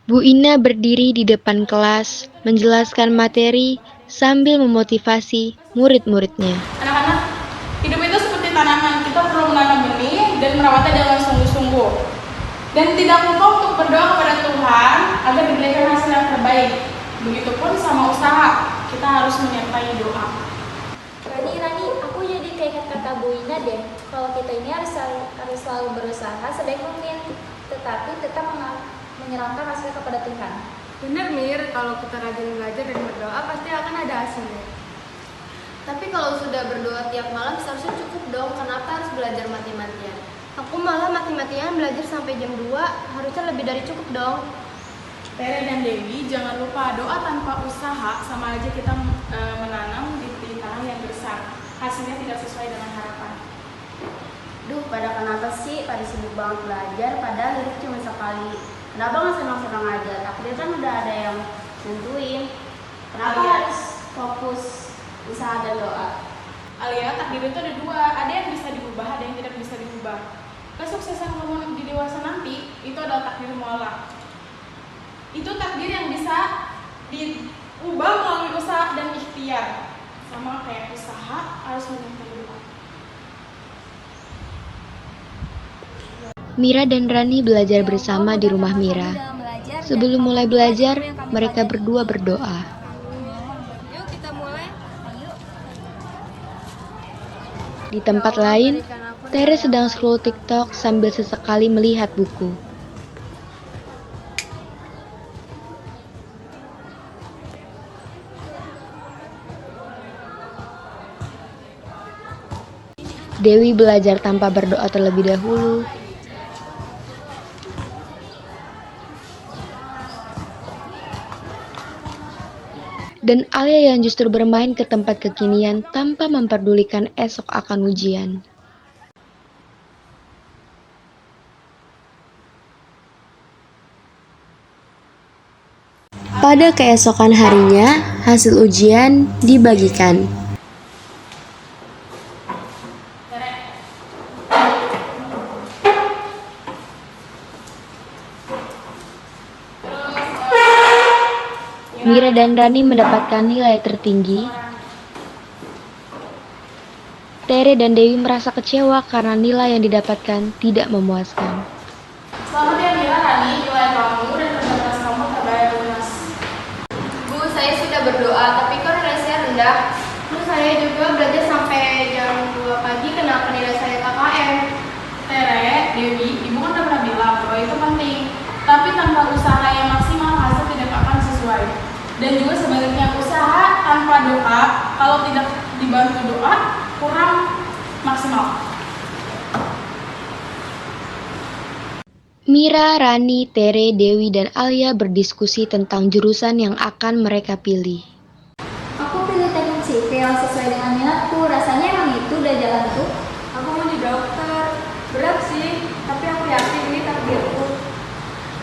Bu Ina berdiri di depan kelas, menjelaskan materi sambil memotivasi murid-muridnya. Anak-anak, hidup itu seperti tanaman. Kita perlu menanam benih dan merawatnya dengan sungguh-sungguh. Dan tidak lupa untuk berdoa kepada Tuhan agar diberikan hasil yang terbaik. Begitupun sama usaha, kita harus menyertai doa. Rani, aku jadi keinget kata Bu Ina deh. Kalau kita ini harus selalu berusaha sebaik mungkin, tetapi tetap menyerahkan hasil kepada Tuhan. Bener Mir, kalau kita rajin belajar dan berdoa pasti akan ada hasilnya. Tapi kalau sudah berdoa tiap malam seharusnya cukup dong. Kenapa harus belajar mati-matian? Aku malah mati-matian belajar sampai jam 2, harusnya lebih dari cukup dong. Tere dan Dewi, jangan lupa doa tanpa usaha sama aja kita menanam di tanah yang gersang. Hasilnya tidak sesuai dengan harapan. Duh, pada kenapa sih pada sibuk banget belajar padahal hidup cuma sekali? Kenapa nggak senang-senang aja? Takdir kan udah ada yang nentuin. Kenapa harus fokus usaha dan doa? Alia, takdir itu ada dua, ada yang bisa diubah, ada yang tidak bisa diubah. Kesuksesan kamu di dewasa nanti itu adalah takdir mualaf. Itu takdir yang bisa diubah melalui usaha dan ikhtiar. Sama kayak usaha harus menyertai doa. Mira dan Rani belajar bersama di rumah Mira. Sebelum mulai belajar, mereka berdua berdoa. Yuk kita mulai. Di tempat lain, Tere sedang scroll TikTok sambil sesekali melihat buku. Dewi belajar tanpa berdoa terlebih dahulu. Dan Alia yang justru bermain ke tempat kekinian tanpa memperdulikan esok akan ujian. Pada keesokan harinya, hasil ujian dibagikan. Mira dan Rani mendapatkan nilai tertinggi. Tere dan Dewi merasa kecewa karena nilai yang didapatkan tidak memuaskan. Selamat ya Mira, Rani, nilai kamu dan kerja keras kamu terbayar lunas. Bu, saya sudah berdoa tapi kok nilai saya rendah. Terus saya juga belajar sampai jam 2 pagi, kenapa nilai saya KKM? Tere, Dewi, ibu kan udah pernah bilang bahwa itu penting. Tapi tanpa usaha yang maksimal, hasil tidak akan sesuai. Dan juga sebaliknya, usaha tanpa doa, kalau tidak dibantu doa, kurang maksimal. Mira, Rani, Tere, Dewi, dan Alia berdiskusi tentang jurusan yang akan mereka pilih. Aku pilih teknik sipil sesuai dengan minatku. Rasanya emang itu udah jalanku. Aku mau jadi dokter. Berat sih, tapi aku yakin ini takdirku.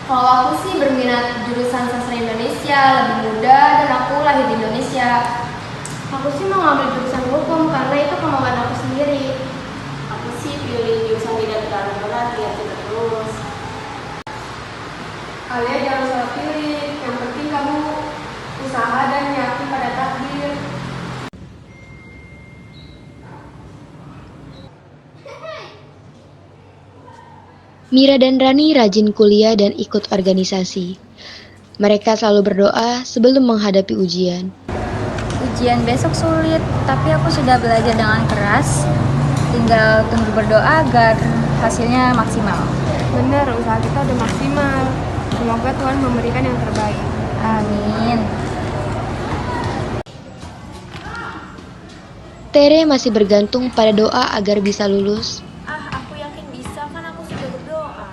Kalau aku sih berminat jurusan sastra Indonesia, lebih mudah dan aku lahir di Indonesia. Aku sih mau ngambil jurusan hukum karena itu kemauan aku sendiri. Aku sih pilih jurusan tidak terlalu berat biar cepat lulus. Alia jangan salah pilih, yang penting kamu usaha dan yakin pada takdir. Mira dan Rani rajin kuliah dan ikut organisasi. Mereka selalu berdoa sebelum menghadapi ujian. Ujian besok sulit, tapi aku sudah belajar dengan keras. Tinggal tunggu berdoa agar hasilnya maksimal. Bener, usaha kita udah maksimal. Semoga Tuhan memberikan yang terbaik. Amin. Tere masih bergantung pada doa agar bisa lulus. Aku yakin bisa kan aku sudah berdoa.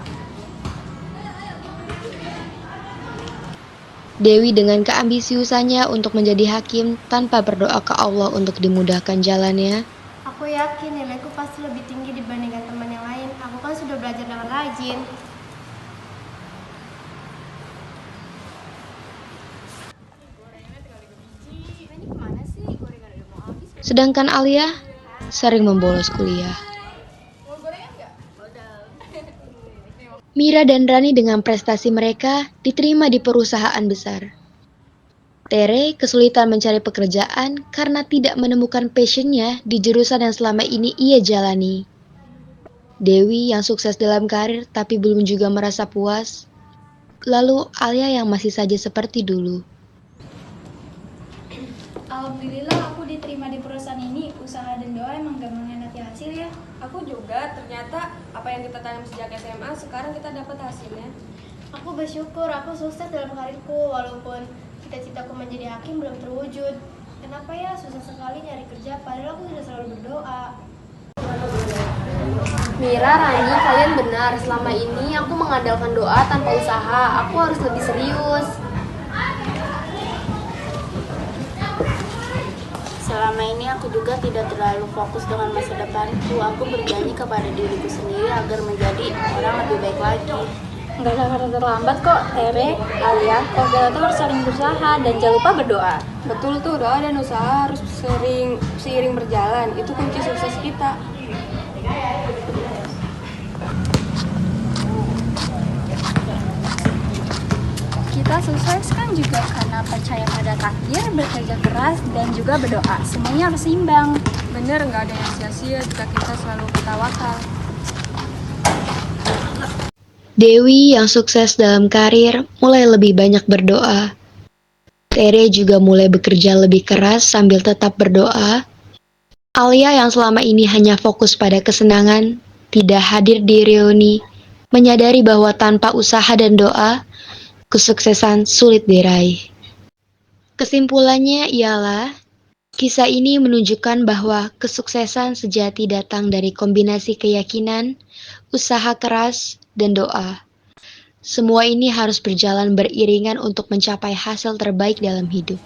Dewi dengan keambisiusannya untuk menjadi hakim tanpa berdoa ke Allah untuk dimudahkan jalannya. Aku yakin nilaiku pasti lebih tinggi dibandingkan teman yang lain. Aku kan sudah belajar dengan rajin. Sedangkan Alia sering membolos kuliah. Mira dan Rani dengan prestasi mereka diterima di perusahaan besar. Tere kesulitan mencari pekerjaan karena tidak menemukan passionnya di jurusan yang selama ini ia jalani. Dewi yang sukses dalam karir tapi belum juga merasa puas. Lalu Alia yang masih saja seperti dulu. Alhamdulillah aku diterima di perusahaan ini. Usaha dan doa emang gak mengkhianati hasil ya. Aku juga, ternyata apa yang kita tanam sejak SMA, sekarang kita dapat hasilnya. Aku bersyukur aku sukses dalam karirku walaupun cita-citaku menjadi hakim belum terwujud. Kenapa ya susah sekali nyari kerja padahal aku sudah selalu berdoa. Mira, Rani, kalian benar. Selama ini aku mengandalkan doa tanpa usaha. Aku harus lebih serius. Selama ini aku juga tidak terlalu fokus dengan masa depanku. Aku berjanji kepada diriku sendiri agar menjadi orang lebih baik lagi. Nggak ada kata terlambat kok, Tere, Alia. Kalau kita tuh harus saling berusaha dan jangan lupa berdoa. Betul tuh, doa dan usaha harus seiring berjalan. Itu kunci sukses kita. Kita sukses kan juga karena percaya pada takdir, bekerja keras, dan juga berdoa. Semuanya harus seimbang. Bener, nggak ada yang sia-sia jika kita selalu bertawakal. Dewi yang sukses dalam karir mulai lebih banyak berdoa. Tere juga mulai bekerja lebih keras sambil tetap berdoa. Alia yang selama ini hanya fokus pada kesenangan, tidak hadir di reuni, menyadari bahwa tanpa usaha dan doa, kesuksesan sulit diraih. Kesimpulannya ialah, kisah ini menunjukkan bahwa kesuksesan sejati datang dari kombinasi keyakinan, usaha keras, dan doa. Semua ini harus berjalan beriringan untuk mencapai hasil terbaik dalam hidup.